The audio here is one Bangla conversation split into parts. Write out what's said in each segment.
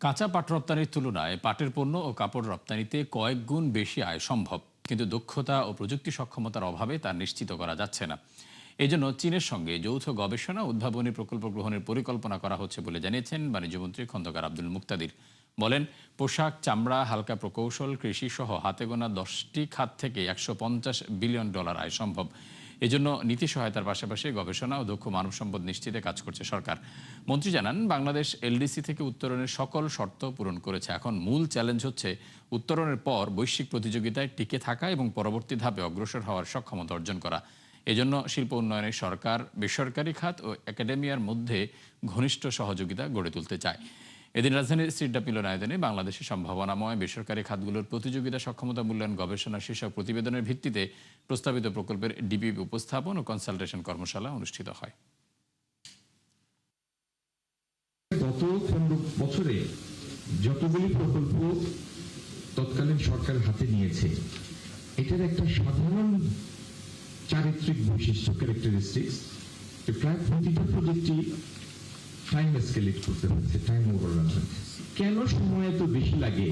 কাঁচা পাট রপ্তানির তুলনায় পাটের পণ্য ও কাপড় রপ্তানিতে কয়েক গুণ বেশি আয় সম্ভব, কিন্তু দক্ষতা ও প্রযুক্তি সক্ষমতার অভাবে তা নিশ্চিত করা যাচ্ছে না। এজন্য চীনের সঙ্গে যৌথ গবেষণা উদ্ভাবনী প্রকল্প গ্রহণের পরিকল্পনা করা হচ্ছে বলে জানিয়েছেন বাণিজ্যমন্ত্রী খন্দকার আব্দুল মুক্তাদির। বলেন, পোশাক, চামড়া, হালকা প্রকৌশল, কৃষি সহ হাতে গোনা 10টি খাত থেকে $150 বিলিয়ন আয় সম্ভব। এজন্য নীতি সহায়তার পাশাপাশি গবেষণা ও দক্ষ মানব সম্পদ নিশ্চিতে কাজ করছে সরকার। মন্ত্রী জানান, বাংলাদেশ এলডিসি থেকে উত্তরণের সকল শর্ত পূরণ করেছে। এখন মূল চ্যালেঞ্জ হচ্ছে উত্তরণের পর বৈশ্বিক প্রতিযোগিতায় টিকে থাকা এবং পরবর্তী ধাপে অগ্রসর হওয়ার সক্ষমতা অর্জন করা। এজন্য শিল্প উন্নয়নে সরকার, বেসরকারি খাত ও একাডেমিয়ার মধ্যে ঘনিষ্ঠ সহযোগিতা গড়ে তুলতে চায়। এদিন রাজধানীর সিডাপ মিলনায়তনে বাংলাদেশের সম্ভাবনাময় বেসরকারি খাতগুলোর প্রতিযোগিতা সক্ষমতা মূল্যায়ন গবেষণা শীর্ষক প্রতিবেদনের ভিত্তিতে প্রস্তাবিত প্রকল্পের ডিপিপি উপস্থাপন ও কনসালটেশন কর্মশালা অনুষ্ঠিত হয়। গত 15 বছরে যতগুলি প্রকল্প তৎকালীন সরকার হাতে নিয়েছে, এটার একটা সাধারণ চারিত্রিক বৈশিষ্ট্য, ক্যারেক্টারিস্টিক্স, প্রায় প্রতিটা প্রজেক্টই টাইম এসকেলেট করতে হচ্ছে, টাইম ওভাররান হচ্ছে। কেন সময় এত বেশি লাগে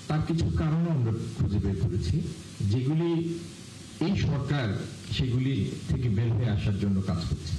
তার কিছু কারণও আমরা খুঁজে বের করেছি, যেগুলি এই সরকার সেগুলি থেকে বের হয়ে আসার জন্য কাজ করছে।